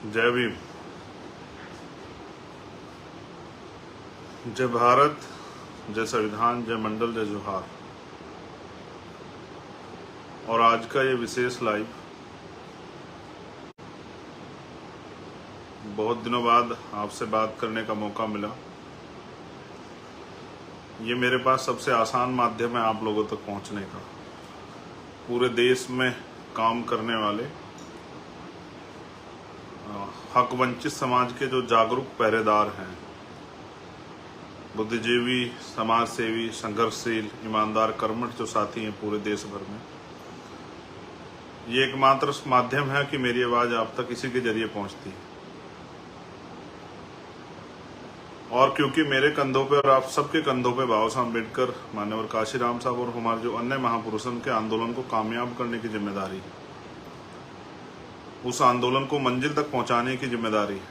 जय भीम। जय भारत, जय संविधान, जय मंडल, जय जोहार। और आज का ये विशेष लाइव बहुत दिनों बाद आपसे बात करने का मौका मिला। ये मेरे पास सबसे आसान माध्यम है आप लोगों तक पहुंचने का। पूरे देश में काम करने वाले हक वंचित समाज के जो जागरूक पहरेदार हैं, बुद्धिजीवी, समाज सेवी, संघर्षशील, ईमानदार, कर्मठ जो साथी हैं पूरे देश भर में, ये एकमात्र माध्यम है कि मेरी आवाज़ आप तक इसी के जरिए पहुंचती है। और क्योंकि मेरे कंधों पे और आप सबके कंधों पे बाबा साहब अम्बेडकर, मान्यवर काशीराम साहब और हमारे जो अन्य महापुरुषों के आंदोलन को कामयाब करने की जिम्मेदारी है, उस आंदोलन को मंजिल तक पहुंचाने की जिम्मेदारी है,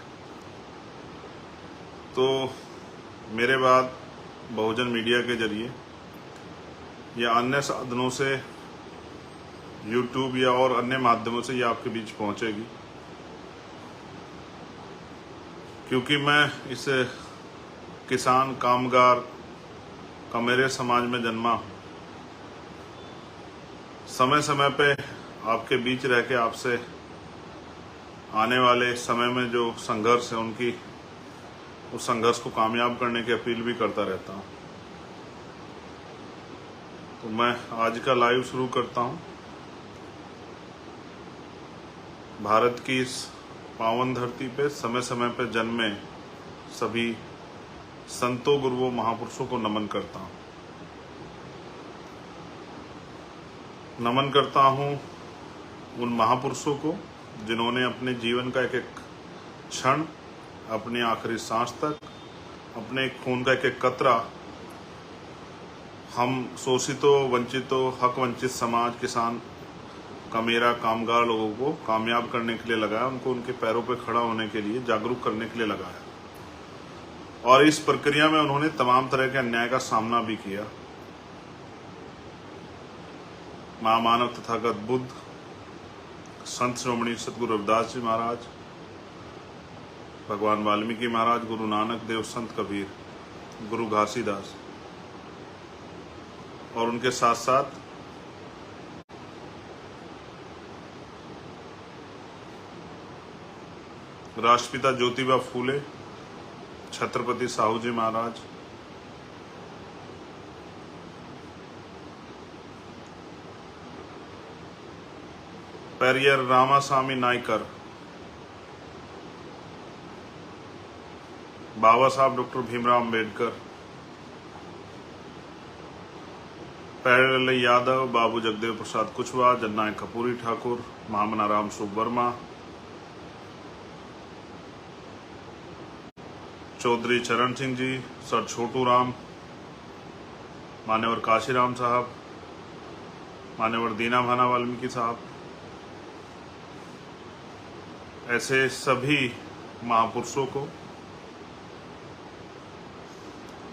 तो मेरे बाद बहुजन मीडिया के जरिए या अन्य साधनों से, यूट्यूब या और अन्य माध्यमों से ये आपके बीच पहुंचेगी। क्योंकि मैं इस किसान कामगार का मेरे समाज में जन्मा हूं, समय समय पे आपके बीच रह के आपसे आने वाले समय में जो संघर्ष है उनकी उस संघर्ष को कामयाब करने की अपील भी करता रहता हूं। तो मैं आज का लाइव शुरू करता हूं। भारत की इस पावन धरती पे समय समय पे जन्मे सभी संतों, गुरुओं, महापुरुषों को नमन करता हूं। नमन करता हूं उन महापुरुषों को जिन्होंने अपने जीवन का एक एक क्षण, अपनी आखिरी सांस तक, अपने खून का एक एक कतरा हम शोषितों, वंचितों, हक वंचित समाज, किसान का, मेरा, कामगार लोगों को कामयाब करने के लिए लगाया, उनको उनके पैरों पर खड़ा होने के लिए, जागरूक करने के लिए लगाया। और इस प्रक्रिया में उन्होंने तमाम तरह के अन्याय का सामना भी किया। महामानव तथागत बुद्ध, संत श्रोमणी सतगुरु रविदास जी महाराज, भगवान वाल्मीकि महाराज, गुरु नानक देव, संत कबीर, गुरु घासीदास, और उनके साथ साथ राष्ट्रपिता ज्योतिबा फूले, छत्रपति साहू जी महाराज, पेरियर रामास्वामी नायकर, बाबा साहब डॉक्टर भीमराव अम्बेडकर, पेरियर यादव, बाबू जगदेव प्रसाद कुशवाहा, जननायक कपूरी ठाकुर, महामना राम सुब वर्मा, चौधरी चरण सिंह जी, सर छोटू राम, मान्यवर काशीराम साहब, मान्यवर दीना भाना वाल्मीकि साहब, ऐसे सभी महापुरुषों को,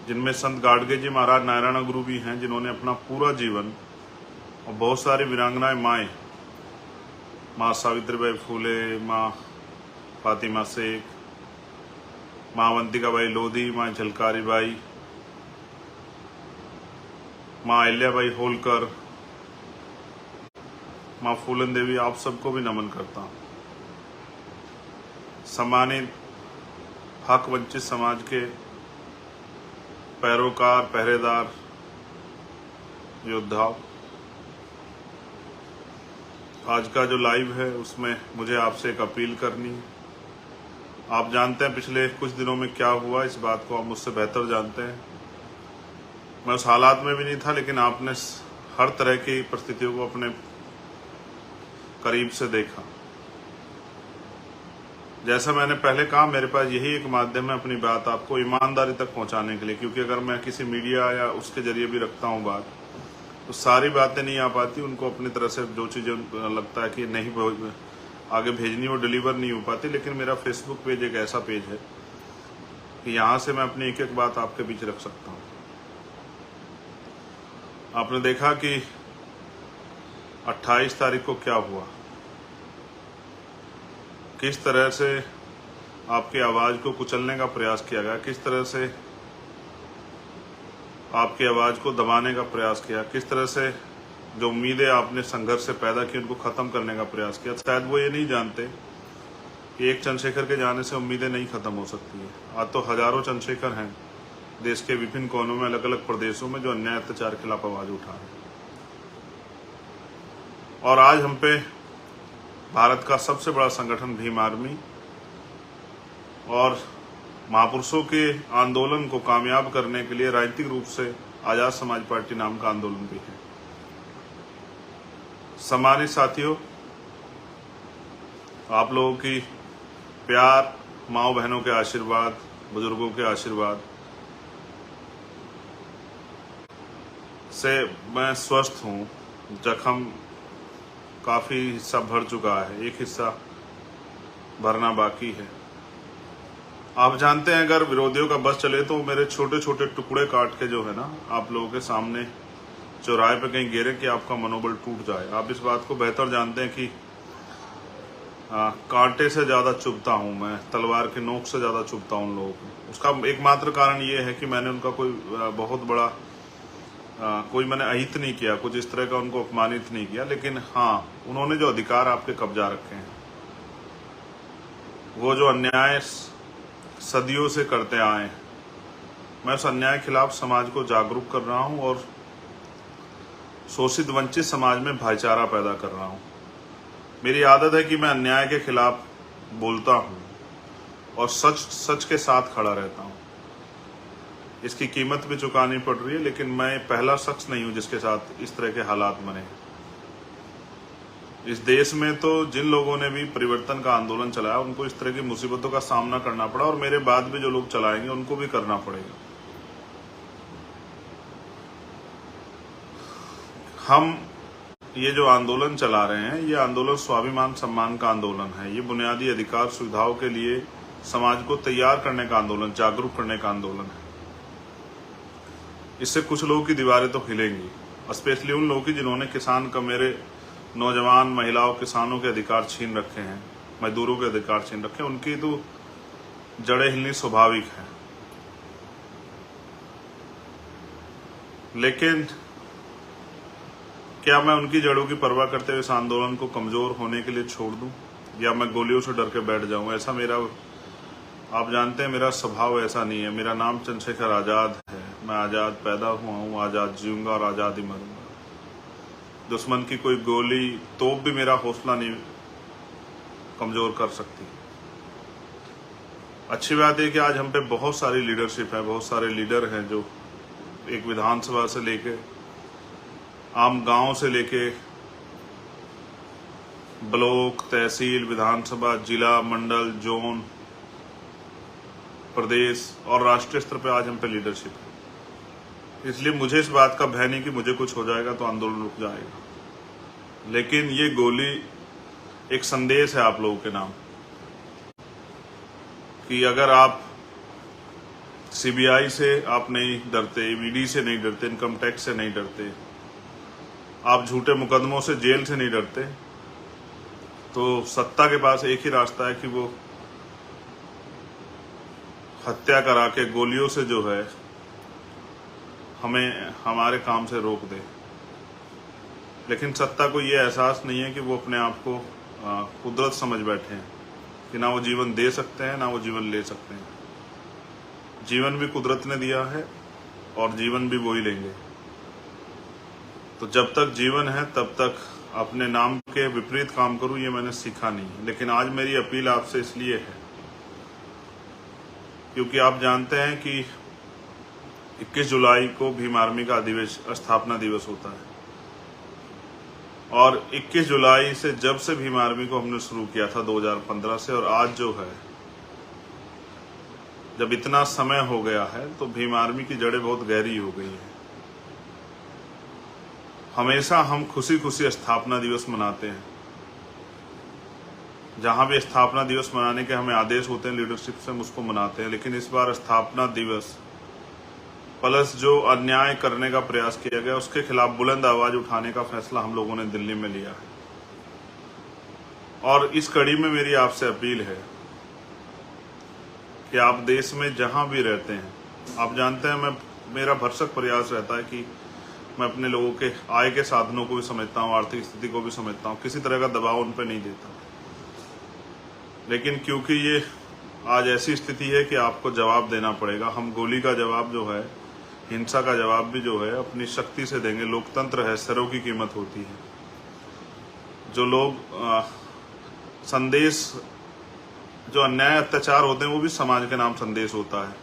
जिनमें संत गाडगे जी महाराज नारायण गुरु भी हैं, जिन्होंने अपना पूरा जीवन, और बहुत सारी वीरांगनाएं माएँ, माँ सावित्रीबाई फूले, माँ फातिमा शेख, माँ अवंतिका बाई लोधी, माँ झलकारी बाई, माँ अहिल्याबाई होलकर, माँ फूलन देवी, आप सबको भी नमन करता हूँ। सम्मानित हक वंचित समाज के पैरोकार, पहरेदार, योद्धाओं, आज का जो लाइव है उसमें मुझे आपसे एक अपील करनी है। आप जानते हैं पिछले कुछ दिनों में क्या हुआ, इस बात को आप मुझसे बेहतर जानते हैं। मैं उस हालात में भी नहीं था, लेकिन आपने हर तरह की परिस्थितियों को अपने करीब से देखा। जैसा मैंने पहले कहा, मेरे पास यही एक माध्यम है अपनी बात आपको ईमानदारी तक पहुंचाने के लिए। क्योंकि अगर मैं किसी मीडिया या उसके जरिए भी रखता हूं बात, तो सारी बातें नहीं आ पाती, उनको अपनी तरह से जो चीज़ें लगता है कि नहीं आगे भेजनी, वो डिलीवर नहीं हो पाती। लेकिन मेरा फेसबुक पेज एक ऐसा पेज है कि यहाँ से मैं अपनी एक एक बात आपके बीच रख सकता हूँ। आपने देखा कि 28 तारीख को क्या हुआ। किस तरह से आपकी आवाज़ को कुचलने का प्रयास किया गया, किस तरह से आपकी आवाज़ को दबाने का प्रयास किया, किस तरह से जो उम्मीदें आपने संघर्ष से पैदा की उनको ख़त्म करने का प्रयास किया। शायद वो ये नहीं जानते कि एक चंद्रशेखर के जाने से उम्मीदें नहीं ख़त्म हो सकती हैं। आज तो हज़ारों चंद्रशेखर हैं देश के विभिन्न कोनों में, अलग अलग प्रदेशों में, जो अन्याय अत्याचार के खिलाफ आवाज़ उठा रहे हैं। और आज हम पे भारत का सबसे बड़ा संगठन भीम आर्मी और महापुरुषों के आंदोलन को कामयाब करने के लिए राजनीतिक रूप से आज़ाद समाज पार्टी नाम का आंदोलन भी है। सम्मानित साथियों, आप लोगों की प्यार, माओ बहनों के आशीर्वाद, बुजुर्गों के आशीर्वाद से मैं स्वस्थ हूँ। जख्म काफ़ी हिस्सा भर चुका है, एक हिस्सा भरना बाकी है। आप जानते हैं अगर विरोधियों का बस चले तो मेरे छोटे छोटे टुकड़े काट के जो है ना आप लोगों के सामने चौराहे पे कहीं गिरे कि आपका मनोबल टूट जाए। आप इस बात को बेहतर जानते हैं कि कांटे से ज़्यादा चुभता हूँ मैं, तलवार के नोक से ज़्यादा चुभता हूँ उन लोगों को। उसका एकमात्र कारण ये है कि मैंने उनका कोई बहुत बड़ा कोई मैंने अहित नहीं किया, कुछ इस तरह का उनको अपमानित नहीं किया, लेकिन हाँ उन्होंने जो अधिकार आपके कब्जा रखे हैं, वो जो अन्याय सदियों से करते आए हैं, मैं उस अन्याय के खिलाफ समाज को जागरूक कर रहा हूँ और शोषित वंचित समाज में भाईचारा पैदा कर रहा हूँ। मेरी आदत है कि मैं अन्याय के खिलाफ बोलता हूँ और सच के साथ खड़ा रहता हूँ। इसकी कीमत भी चुकानी पड़ रही है, लेकिन मैं पहला शख्स नहीं हूँ जिसके साथ इस तरह के हालात बने। इस देश में तो जिन लोगों ने भी परिवर्तन का आंदोलन चलाया उनको इस तरह की मुसीबतों का सामना करना पड़ा, और मेरे बाद भी जो लोग चलाएंगे उनको भी करना पड़ेगा। हम ये जो आंदोलन चला रहे हैं, ये आंदोलन स्वाभिमान सम्मान का आंदोलन है। ये बुनियादी अधिकार सुविधाओं के लिए समाज को तैयार करने का आंदोलन, जागरूक करने का आंदोलन है। इससे कुछ लोगों की दीवारें तो हिलेंगी, स्पेशली उन लोगों की जिन्होंने किसान का, मेरे नौजवान, महिलाओं, किसानों के अधिकार छीन रखे हैं, मजदूरों के अधिकार छीन रखे हैं। उनकी तो जड़ें हिलनी स्वाभाविक है। लेकिन क्या मैं उनकी जड़ों की परवाह करते हुए इस आंदोलन को कमजोर होने के लिए छोड़ दूं, या मैं गोलियों से डर के बैठ जाऊं? ऐसा मेरा, आप जानते हैं मेरा स्वभाव ऐसा नहीं है। मेरा नाम चंद्रशेखर आज़ाद है। मैं आज़ाद पैदा हुआ हूँ, आज़ाद जीऊंगा और आज़ाद ही मरूंगा। दुश्मन की कोई गोली, तोप भी मेरा हौसला नहीं कमजोर कर सकती। अच्छी बात है कि आज हम पे बहुत सारी लीडरशिप है, बहुत सारे लीडर हैं जो एक विधानसभा से लेके, आम गांव से लेके ब्लॉक, तहसील, विधानसभा, जिला, मंडल, जोन, प्रदेश और राष्ट्रीय स्तर पे आज हम पे लीडरशिप है। इसलिए मुझे इस बात का भय नहीं कि मुझे कुछ हो जाएगा तो आंदोलन रुक जाएगा। लेकिन ये गोली एक संदेश है आप लोगों के नाम कि अगर आप सीबीआई से आप नहीं डरते, ईडी से नहीं डरते, इनकम टैक्स से नहीं डरते, आप झूठे मुकदमों से, जेल से नहीं डरते, तो सत्ता के पास एक ही रास्ता है कि वो हत्या करा के गोलियों से जो है हमें हमारे काम से रोक दे। लेकिन सत्ता को ये एहसास नहीं है कि वो अपने आप को कुदरत समझ बैठे हैं कि ना वो जीवन दे सकते हैं ना वो जीवन ले सकते हैं। जीवन भी कुदरत ने दिया है और जीवन भी वो ही लेंगे। तो जब तक जीवन है तब तक अपने नाम के विपरीत काम करूं, ये मैंने सीखा नहीं। लेकिन आज मेरी अपील आपसे इसलिए है क्योंकि आप जानते हैं कि 21 जुलाई को भीम आर्मी का स्थापना दिवस होता है, और 21 जुलाई से जब से भीम आर्मी को हमने शुरू किया था 2015 से, और आज जो है जब इतना समय हो गया है तो भीम आर्मी की जड़ें बहुत गहरी हो गई हैं। हमेशा हम खुशी खुशी स्थापना दिवस मनाते हैं। जहां भी स्थापना दिवस मनाने के हमें आदेश होते हैं लीडरशिप से, हम उसको मनाते हैं। लेकिन इस बार स्थापना दिवस प्लस जो अन्याय करने का प्रयास किया गया उसके खिलाफ बुलंद आवाज उठाने का फैसला हम लोगों ने दिल्ली में लिया है। और इस कड़ी में मेरी आपसे अपील है कि आप देश में जहां भी रहते हैं, आप जानते हैं मेरा भरसक प्रयास रहता है कि मैं अपने लोगों के आय के साधनों को भी समझता हूँ, आर्थिक स्थिति को भी समझता हूँ, किसी तरह का दबाव उन पर नहीं देता। लेकिन क्योंकि ये आज ऐसी स्थिति है कि आपको जवाब देना पड़ेगा, हम गोली का जवाब जो है, हिंसा का जवाब भी जो है अपनी शक्ति से देंगे। लोकतंत्र है, सरों की कीमत होती है। जो लोग संदेश, जो अन्याय अत्याचार होते हैं वो भी समाज के नाम संदेश होता है।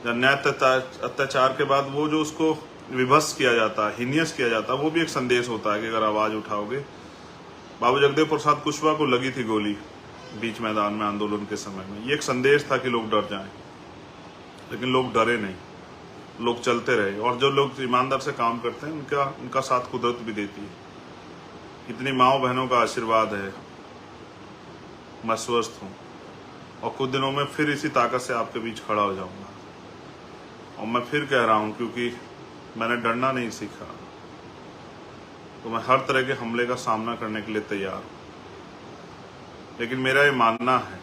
अन्याय अत्याचार के बाद वो जो उसको विभत्स किया जाता है, हीनियस किया जाता है, वो भी एक संदेश होता है कि अगर आवाज उठाओगे। बाबू जगदेव प्रसाद कुशवाहा को लगी थी गोली बीच मैदान में आंदोलन के समय में, ये एक संदेश था कि लोग डर जाएं, लेकिन लोग डरे नहीं, लोग चलते रहे। और जो लोग ईमानदार से काम करते हैं उनका साथ कुदरत भी देती है। इतनी माओ बहनों का आशीर्वाद है, मैं स्वस्थ हूँ और कुछ दिनों में फिर इसी ताकत से आपके बीच खड़ा हो जाऊंगा। और मैं फिर कह रहा हूँ, क्योंकि मैंने डरना नहीं सीखा, तो मैं हर तरह के हमले का सामना करने के लिए तैयार हूँ। लेकिन मेरा ये मानना है,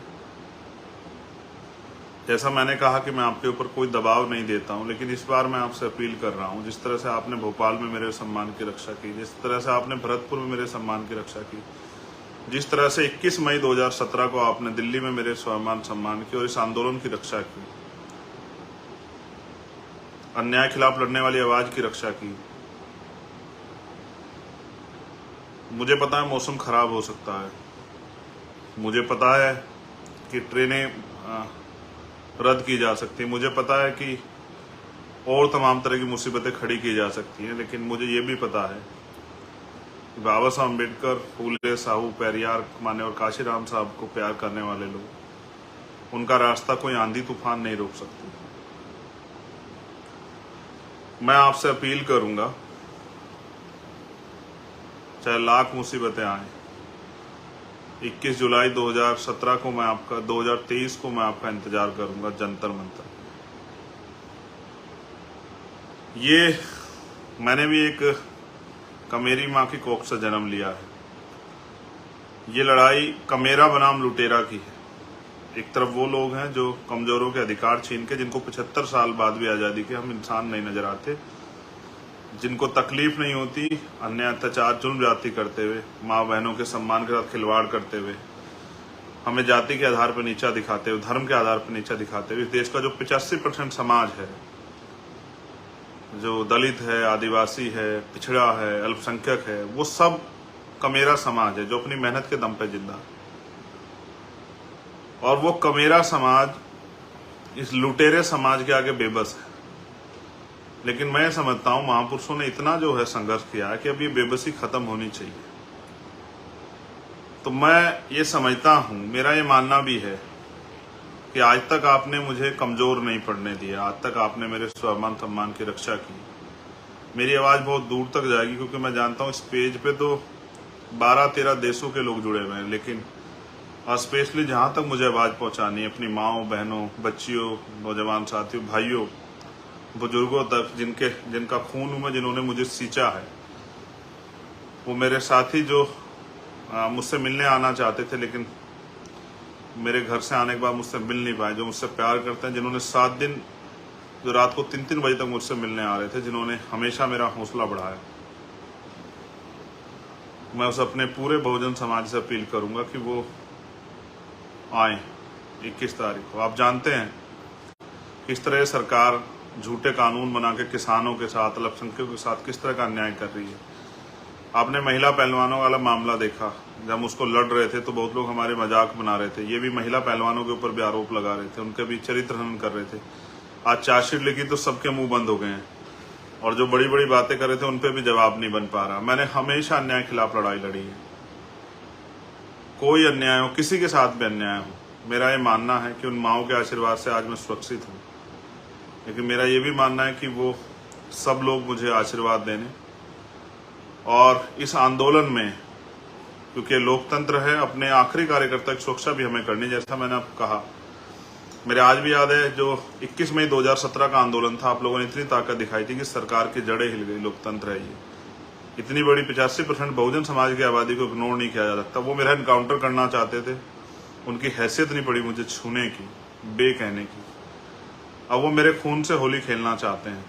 जैसा मैंने कहा कि मैं आपके ऊपर कोई दबाव नहीं देता हूं, लेकिन इस बार मैं आपसे अपील कर रहा हूं, जिस तरह से आपने भोपाल में मेरे सम्मान की रक्षा की, जिस तरह से आपने भरतपुर में मेरे सम्मान की रक्षा की, जिस तरह से 21 मई 2017 को आपने दिल्ली में मेरे स्वाभिमान सम्मान की और इस आंदोलन की रक्षा की, अन्याय खिलाफ लड़ने वाली आवाज की रक्षा की। मुझे पता है मौसम खराब हो सकता है, मुझे पता है कि ट्रेनें रद्द की जा सकती है, मुझे पता है कि और तमाम तरह की मुसीबतें खड़ी की जा सकती हैं, लेकिन मुझे ये भी पता है कि बाबा साहब अम्बेडकर, फूले, साहू, पेरियार, मान्यवर काशीराम साहब को प्यार करने वाले लोग, उनका रास्ता कोई आंधी तूफान नहीं रोक सकती। मैं आपसे अपील करूंगा, चाहे लाख मुसीबतें आए, 21 जुलाई 2017 को मैं आपका 2023 को मैं आपका इंतजार करूंगा जंतर मंतर। ये मैंने भी एक कमेरी माँ की कोख से जन्म लिया है। ये लड़ाई कमेरा बनाम लुटेरा की है। एक तरफ वो लोग हैं जो कमजोरों के अधिकार छीन के, जिनको 75 साल बाद भी आजादी के हम इंसान नहीं नजर आते, जिनको तकलीफ नहीं होती अन्याय अत्याचार जुल्म जाति करते हुए, माँ बहनों के सम्मान के साथ खिलवाड़ करते हुए, हमें जाति के आधार पर नीचा दिखाते हुए, धर्म के आधार पर नीचा दिखाते हुए, इस देश का जो 85% समाज है, जो दलित है, आदिवासी है, पिछड़ा है, अल्पसंख्यक है, वो सब कमेरा समाज है जो अपनी मेहनत के दम पे जिंदा है। और वो कमेरा समाज इस लुटेरे समाज के आगे बेबस है। लेकिन मैं समझता हूं महापुरुषों ने इतना जो है संघर्ष किया है कि अब ये बेबसी खत्म होनी चाहिए। तो मैं ये समझता हूं, मेरा ये मानना भी है कि आज तक आपने मुझे कमजोर नहीं पड़ने दिया, आज तक आपने मेरे स्वाभिमान सम्मान की रक्षा की। मेरी आवाज बहुत दूर तक जाएगी, क्योंकि मैं जानता हूं इस पेज पे तो 12-13 देशों के लोग जुड़े हुए हैं, लेकिन स्पेशली जहां तक मुझे आवाज पहुंचानी है, अपनी माओ, बहनों, बच्चियों, नौजवान साथियों, भाइयों, बुजुर्गों तक, जिनका खून में जिन्होंने मुझे सींचा है, वो मेरे साथी जो मुझसे मिलने आना चाहते थे, लेकिन मेरे घर से आने के बाद मुझसे मिल नहीं पाए, जो मुझसे प्यार करते हैं, जिन्होंने 7 दिन, जो रात को 3-3 बजे तक मुझसे मिलने आ रहे थे, जिन्होंने हमेशा मेरा हौसला बढ़ाया, मैं उस अपने पूरे बहुजन समाज से अपील करूंगा कि वो आए 21 तारीख को। आप जानते हैं किस तरह सरकार झूठे कानून बना के किसानों के साथ, अल्पसंख्यकों के साथ किस तरह का अन्याय कर रही है। आपने महिला पहलवानों वाला मामला देखा, जब हम उसको लड़ रहे थे तो बहुत लोग हमारे मजाक बना रहे थे। ये भी महिला पहलवानों के ऊपर भी आरोप लगा रहे थे, उनके भी चरित्र हनन कर रहे थे। आज चार्जशीट लिखी तो सबके मुंह बंद हो गए हैं, और जो बड़ी बड़ी बातें कर रहे थे उन पर भी जवाब नहीं बन पा रहा। मैंने हमेशा अन्याय के खिलाफ लड़ाई लड़ी है, कोई अन्याय हो, किसी के साथ भी अन्याय हो। मेरा ये मानना है कि उन माओं के आशीर्वाद से आज मैं सुरक्षित हूँ, लेकिन मेरा ये भी मानना है कि वो सब लोग मुझे आशीर्वाद देने, और इस आंदोलन में, क्योंकि लोकतंत्र है, अपने आखिरी कार्यकर्ता की सुरक्षा भी हमें करनी। जैसा मैंने आपको कहा, मेरे आज भी याद है जो 21 मई 2017 का आंदोलन था, आप लोगों ने इतनी ताकत दिखाई थी कि सरकार की जड़ें हिल गई। लोकतंत्र है ये, इतनी बड़ी 85% बहुजन समाज की आबादी को इग्नोर नहीं किया जा सकता। वो मेरा इनकाउंटर करना चाहते थे, उनकी हैसियत नहीं पड़ी मुझे छूने की, बे कहने की। अब वो मेरे खून से होली खेलना चाहते हैं।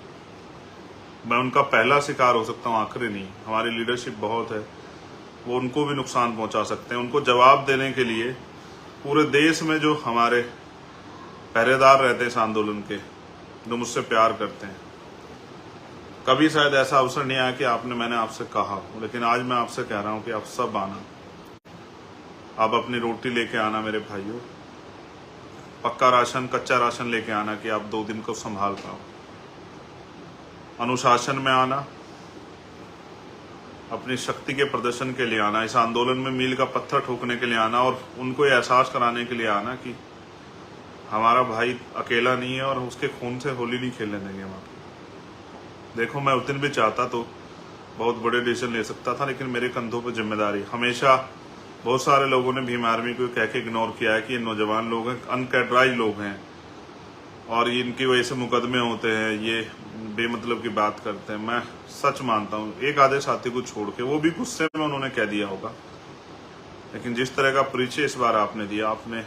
मैं उनका पहला शिकार हो सकता हूँ, आखिरी नहीं। हमारी लीडरशिप बहुत है, वो उनको भी नुकसान पहुंचा सकते हैं। उनको जवाब देने के लिए पूरे देश में जो हमारे पहरेदार रहते हैं इस आंदोलन के, जो मुझसे प्यार करते हैं, कभी शायद ऐसा अवसर नहीं आया कि मैंने आपसे कहा हो, लेकिन आज मैं आपसे कह रहा हूं कि आप सब आना, आप अपनी रोटी लेके आना मेरे भाइयों, पक्का राशन कच्चा राशन लेके आना कि आप 2 दिन को संभाल पाओ, अनुशासन में आना, अपनी शक्ति के प्रदर्शन के लिए आना, इस आंदोलन में मील का पत्थर ठोकने के लिए आना और उनको ये एहसास कराने के लिए आना कि हमारा भाई अकेला नहीं है और उसके खून से होली नहीं खेलने देंगे हम। देखो, मैं उस दिन भी चाहता तो बहुत बड़े डिसीजन ले सकता था, लेकिन मेरे कंधों पर जिम्मेदारी। हमेशा बहुत सारे लोगों ने भीम आर्मी को कह के इग्नोर किया है कि ये नौजवान लोग हैं, अनकैटराइज लोग हैं और इनकी वजह से मुकदमे होते हैं, ये बेमतलब की बात करते हैं। मैं सच मानता हूँ, एक आधे साथी को छोड़ के, वो भी गुस्से में उन्होंने कह दिया होगा, लेकिन जिस तरह का परिचय इस बार आपने दिया, आपने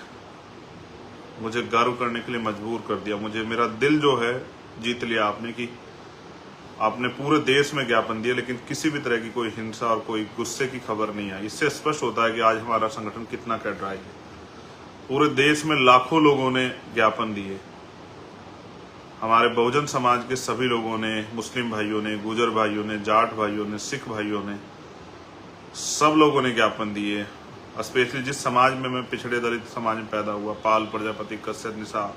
मुझे गर्व करने के लिए मजबूर कर दिया। मुझे, मेरा दिल जो है जीत लिया आपने कि आपने पूरे देश में ज्ञापन दिया, लेकिन किसी भी तरह की कोई हिंसा और कोई गुस्से की खबर नहीं आई। इससे स्पष्ट होता है कि आज हमारा संगठन कितना कैटराइज है। पूरे देश में लाखों लोगों ने ज्ञापन दिए, हमारे बहुजन समाज के सभी लोगों ने, मुस्लिम भाइयों ने, गुजर भाइयों ने, जाट भाइयों ने, सिख भाइयों ने, सब लोगों ने ज्ञापन दिए। स्पेशली जिस समाज में मैं पिछड़े दलित समाज में पैदा हुआ, पाल, प्रजापति, कश्यप, निशा,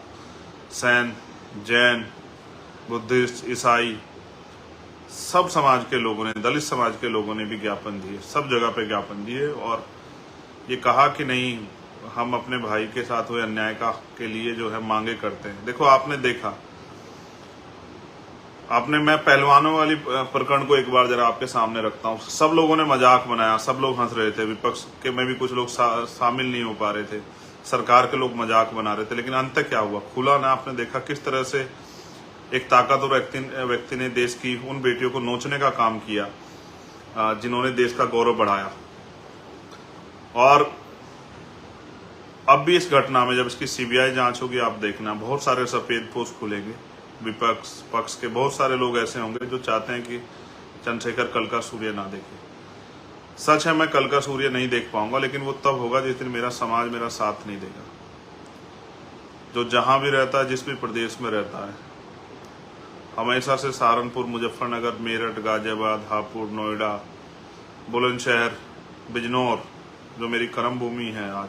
सैन, जैन, बुद्धिस्ट, ईसाई, सब समाज के लोगों ने, दलित समाज के लोगों ने भी ज्ञापन दिए, सब जगह पे ज्ञापन दिए और ये कहा कि नहीं, हम अपने भाई के साथ हुए अन्याय के लिए जो है मांगे करते हैं। देखो, आपने देखा, मैं पहलवानों वाली प्रकरण को एक बार जरा आपके सामने रखता हूँ। सब लोगों ने मजाक बनाया, सब लोग हंस रहे थे, विपक्ष के में भी कुछ लोग शामिल नहीं हो पा रहे थे, सरकार के लोग मजाक बना रहे थे, लेकिन अंत क्या हुआ? खुला ना, आपने देखा किस तरह से एक ताकतवर व्यक्ति ने देश की उन बेटियों को नोचने का काम किया जिन्होंने देश का गौरव बढ़ाया। और अब भी इस घटना में जब इसकी सीबीआई जांच होगी, आप देखना बहुत सारे सफेद पोस्ट खुलेंगे। विपक्ष पक्ष के बहुत सारे लोग ऐसे होंगे जो चाहते हैं कि चंद्रशेखर कल का सूर्य ना देखे। सच है, मैं कल का सूर्य नहीं देख पाऊंगा, लेकिन वो तब होगा जिस दिन मेरा समाज मेरा साथ नहीं देगा। जो जहां भी रहता है, जिस भी प्रदेश में रहता है, हमेशा से सहारनपुर, मुजफ्फरनगर, मेरठ, गाजियाबाद, हापुड़, नोएडा, बुलंदशहर, बिजनौर, जो मेरी कर्म भूमि है आज,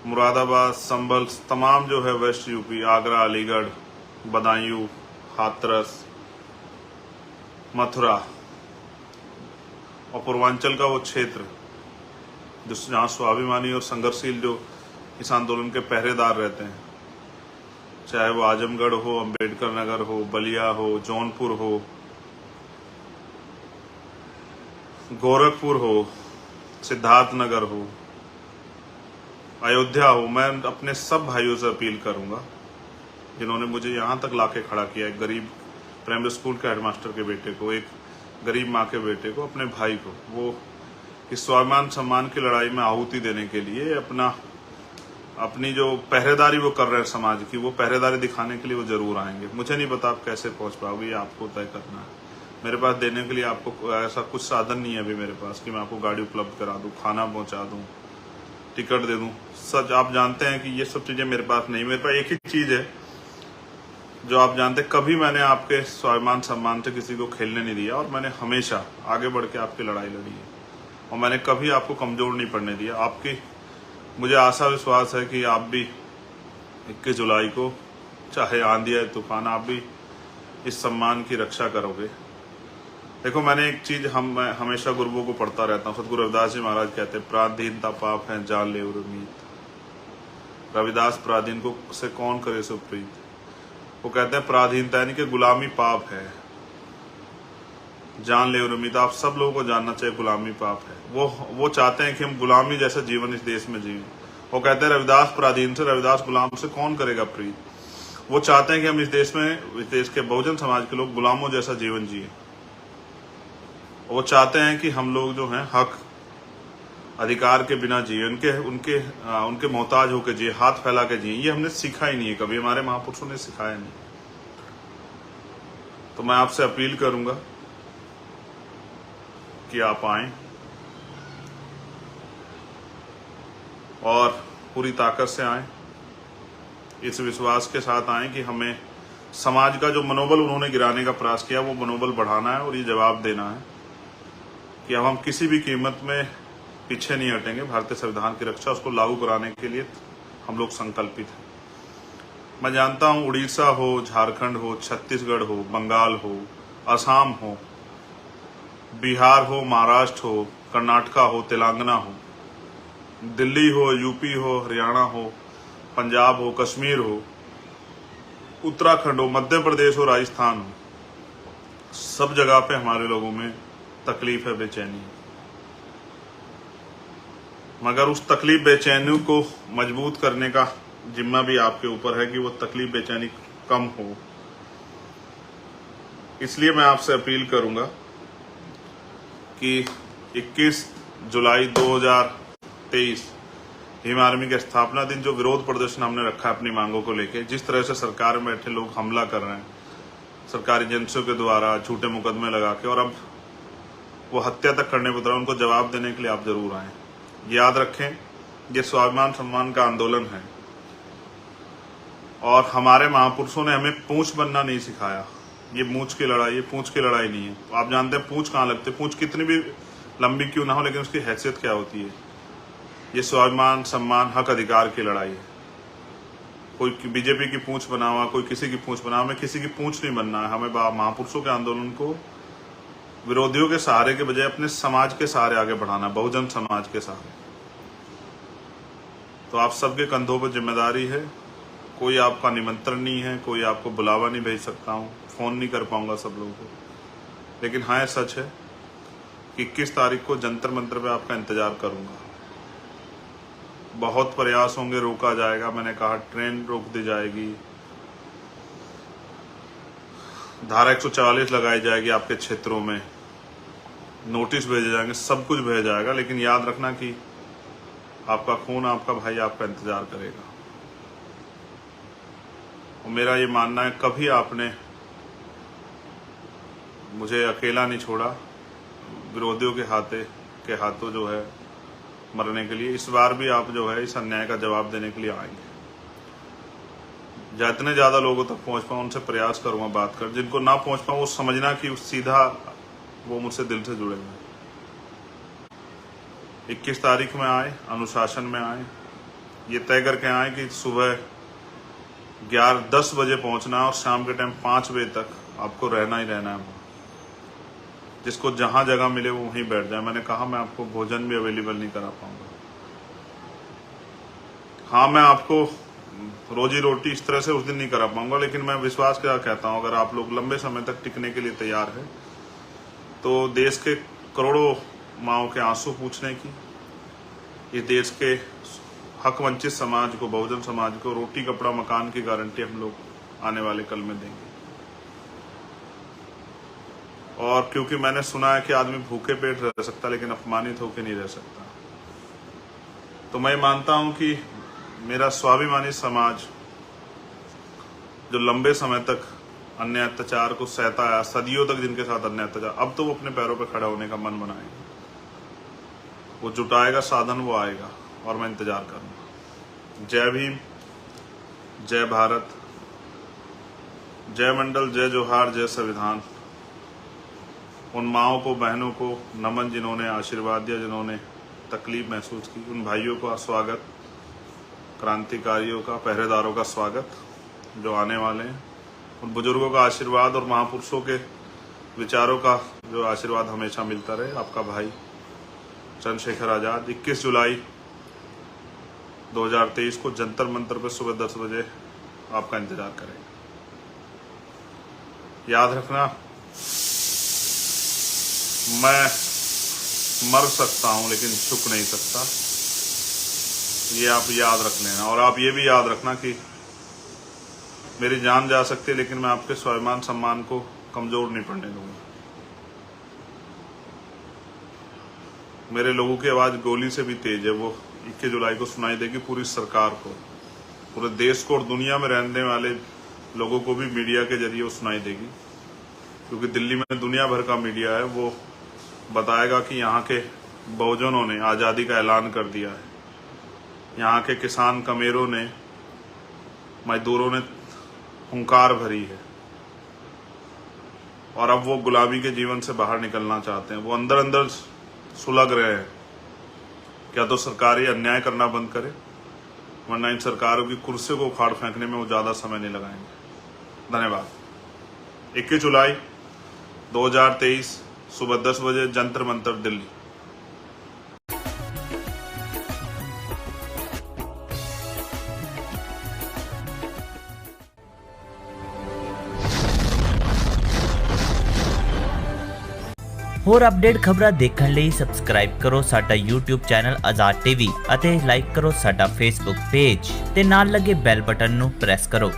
मुरादाबाद, संभल, तमाम जो है वेस्ट यूपी, आगरा, अलीगढ़, बदायूं, हाथरस, मथुरा और पूर्वांचल का वो क्षेत्र जहाँ स्वाभिमानी और संघर्षशील जो इस आंदोलन के पहरेदार रहते हैं, चाहे वो आजमगढ़ हो, अंबेडकर नगर हो, बलिया हो, जौनपुर हो, गोरखपुर हो, सिद्धार्थ नगर हो, अयोध्या हो, मैं अपने सब भाइयों से अपील करूंगा जिन्होंने मुझे यहाँ तक लाके खड़ा किया, एक गरीब प्राइमरी स्कूल के हेडमास्टर के बेटे को, एक गरीब माँ के बेटे को, अपने भाई को, वो इस स्वाभिमान सम्मान की लड़ाई में आहुति देने के लिए अपनी जो पहरेदारी वो कर रहे हैं समाज की, वो पहरेदारी दिखाने के लिए वो जरूर आएंगे। मुझे नहीं पता आप कैसे पहुंच पाओगे, ये आपको तय करना है। मेरे पास देने के लिए आपको ऐसा कुछ साधन नहीं है अभी मेरे पास कि मैं आपको गाड़ी उपलब्ध करा दूं, खाना पहुंचा दूं, टिकट दे दूं। सच आप जानते हैं कि ये सब चीजें मेरे पास नहीं। मेरे पास एक ही चीज है जो आप जानते, कभी मैंने आपके स्वाभिमान सम्मान से किसी को खेलने नहीं दिया और मैंने हमेशा आगे बढ़ के आपकी लड़ाई लड़ी है और मैंने कभी आपको कमजोर नहीं पड़ने दिया। आपकी मुझे आशा विश्वास है कि आप भी 21 जुलाई को, चाहे आंधी आए तूफान, आप भी इस सम्मान की रक्षा करोगे। देखो, मैंने एक चीज हमेशा गुरुओं को पढ़ता रहता हूँ। सतगुरु रविदास जी महाराज कहते हैं, पराधीनता पाप है, जान ले उर्मीत। रविदास पराधीन को से कौन करे सुप्रीत। वो कहते हैं पराधीनता यानी कि गुलामी पाप है, जान ले उर्मीत। आप सब लोगों को जानना चाहिए गुलामी पाप है। वो चाहते हैं कि हम गुलामी जैसा जीवन इस देश में जिए। वो कहते हैं रविदास पराधीन से, रविदास गुलाम से कौन करेगा प्रीत। वो चाहते हैं कि हम इस देश के बहुजन समाज के लोग गुलामों जैसा जीवन जिए। वो चाहते हैं कि हम लोग जो हैं हक अधिकार के बिना जिए, उनके मोहताज होकर जिए, हाथ फैला के जिए। ये हमने सीखा ही नहीं है, कभी हमारे महापुरुषों ने सिखाया नहीं। तो मैं आपसे अपील करूंगा कि आप आएं और पूरी ताकत से आएं, इस विश्वास के साथ आएं कि हमें समाज का जो मनोबल उन्होंने गिराने का प्रयास किया वो मनोबल बढ़ाना है और ये जवाब देना है कि अब हम किसी भी कीमत में पीछे नहीं हटेंगे। भारतीय संविधान की रक्षा, उसको लागू कराने के लिए हम लोग संकल्पित हैं। मैं जानता हूं उड़ीसा हो, झारखंड हो, छत्तीसगढ़ हो, बंगाल हो, असम हो, बिहार हो, महाराष्ट्र हो, कर्नाटका हो, तेलंगाना हो, दिल्ली हो, यूपी हो, हरियाणा हो, पंजाब हो, कश्मीर हो, उत्तराखंड हो, मध्य प्रदेश हो, राजस्थान हो, सब जगह पे हमारे लोगों में तकलीफ है, बेचैनी है। मगर उस तकलीफ बेचैनी को मजबूत करने का जिम्मा भी आपके ऊपर है कि वो तकलीफ बेचैनी कम हो। इसलिए मैं आपसे अपील करूंगा कि 21 जुलाई 2023 हिम आर्मी के स्थापना दिन जो विरोध प्रदर्शन हमने रखा है अपनी मांगों को लेकर, जिस तरह से सरकार में बैठे लोग हमला कर रहे हैं सरकारी एजेंसियों के द्वारा झूठे मुकदमे लगा के, और अब वो हत्या तक करने पर उतरा, उनको जवाब देने के लिए आप जरूर आए। याद रखें, ये स्वाभिमान सम्मान का आंदोलन है और हमारे महापुरुषों ने हमें पूंछ बनना नहीं सिखाया। ये मूंछ की लड़ाई, ये पूंछ की लड़ाई नहीं है। तो आप जानते हैं पूंछ कहाँ लगती है, पूंछ कितनी भी लंबी क्यों ना हो, लेकिन उसकी हैसियत क्या होती है। ये स्वाभिमान सम्मान हक अधिकार की लड़ाई है। कोई बीजेपी की पूंछ बना हुआ, कोई किसी की पूंछ बना हुआ, हमें किसी की पूंछ नहीं बनना है। हमें महापुरुषों के आंदोलन को विरोधियों के सहारे के बजाय अपने समाज के सहारे आगे बढ़ाना, बहुजन समाज के सहारे। तो आप सबके कंधों पर जिम्मेदारी है। कोई आपका निमंत्रण नहीं है, कोई आपको बुलावा नहीं भेज सकता हूँ, फोन नहीं कर पाऊंगा सब लोगों को, लेकिन हाँ ये सच है कि 21 तारीख को जंतर मंतर पे आपका इंतजार करूंगा। बहुत प्रयास होंगे, रोका जाएगा, मैंने कहा ट्रेन रोक दी जाएगी, धारा 144 लगाई जाएगी, आपके क्षेत्रों में नोटिस भेजे जाएंगे, सब कुछ भेजा जाएगा, लेकिन याद रखना कि आपका खून, आपका भाई आपका इंतजार करेगा। और मेरा ये मानना है कभी आपने मुझे अकेला नहीं छोड़ा विरोधियों के हाथों जो है मरने के लिए। इस बार भी आप जो है इस अन्याय का जवाब देने के लिए आएंगे। जितने ज्यादा लोगों तक पहुंच पाऊं उनसे प्रयास करूंगा बात कर। जिनको ना पहुंच पाऊं वो समझना कि सीधा वो मुझसे दिल से जुड़े हुए। 21 तारीख में आए, अनुशासन में आए, ये तय करके आए कि सुबह 10 बजे पहुंचना है और शाम के टाइम 5 बजे तक आपको रहना ही रहना है। जिसको जहां जगह मिले वो वहीं बैठ जाए। मैंने कहा मैं आपको भोजन भी अवेलेबल नहीं करा पाऊंगा। हाँ, मैं आपको रोजी रोटी इस तरह से उस दिन नहीं करा पाऊंगा, लेकिन मैं विश्वास के साथ कहता हूं अगर आप लोग लंबे समय तक टिकने के लिए तैयार है तो देश के करोड़ों माओं के आंसू पूछने की, इस देश के हक वंचित समाज को, बहुजन समाज को रोटी कपड़ा मकान की गारंटी हम लोग आने वाले कल में देंगे। और क्योंकि मैंने सुना है कि आदमी भूखे पेट रह सकता लेकिन अपमानित होकर नहीं रह सकता, तो मैं मानता हूं कि मेरा स्वाभिमानी समाज जो लंबे समय तक अन्य अत्याचार को सहता आया, सदियों तक जिनके साथ अन्य अत्याचार, अब तो वो अपने पैरों पर खड़ा होने का मन बनाएगा, वो जुटाएगा साधन, वो आएगा और मैं इंतजार करूंगा। जय भीम, जय भारत, जय मंडल, जय जोहार, जय संविधान। उन माओं को, बहनों को नमन जिन्होंने आशीर्वाद दिया, जिन्होंने तकलीफ महसूस की। उन भाइयों का स्वागत, क्रांतिकारियों का, पहरेदारों का स्वागत जो आने वाले हैं। उन बुजुर्गों का आशीर्वाद और महापुरुषों के विचारों का जो आशीर्वाद हमेशा मिलता रहे। आपका भाई चंद्रशेखर आजाद 21 जुलाई 2023 को जंतर मंतर पर सुबह 10 बजे आपका इंतजार करेगा। याद रखना, मैं मर सकता हूं लेकिन झुक नहीं सकता, ये आप याद रख लेना। और आप ये भी याद रखना कि मेरी जान जा सकती है लेकिन मैं आपके स्वाभिमान सम्मान को कमजोर नहीं पड़ने दूंगा। मेरे लोगों की आवाज़ गोली से भी तेज है, वो 21 जुलाई को सुनाई देगी पूरी सरकार को, पूरे देश को और दुनिया में रहने वाले लोगों को भी मीडिया के जरिए वो सुनाई देगी। क्योंकि दिल्ली में दुनिया भर का मीडिया है, वो बताएगा कि यहाँ के बहुजनों ने आज़ादी का ऐलान कर दिया है, यहाँ के किसान कमेरों ने, मजदूरों ने हुंकार भरी है और अब वो गुलामी के जीवन से बाहर निकलना चाहते हैं। वो अंदर अंदर सुलग रहे हैं। क्या तो सरकार ये अन्याय करना बंद करे, वरना इन सरकारों की कुर्सी को उखाड़ फेंकने में वो ज़्यादा समय नहीं लगाएंगे। धन्यवाद। 21 जुलाई 2023 सुबह 10 बजे जंतर मंतर दिल्ली। ਹੋਰ ਅਪਡੇਟ ਖਬਰਾਂ ਦੇਖਣ ਲਈ ਸਬਸਕ੍ਰਾਈਬ ਕਰੋ ਸਾਡਾ YouTube ਚੈਨਲ ਆਜ਼ਾਦ ਟੀਵੀ ਅਤੇ ਲਾਈਕ ਕਰੋ ਸਾਡਾ Facebook ਪੇਜ ਤੇ ਨਾਲ ਲੱਗੇ ਬੈਲ ਬਟਨ ਨੂੰ ਪ੍ਰੈਸ ਕਰੋ।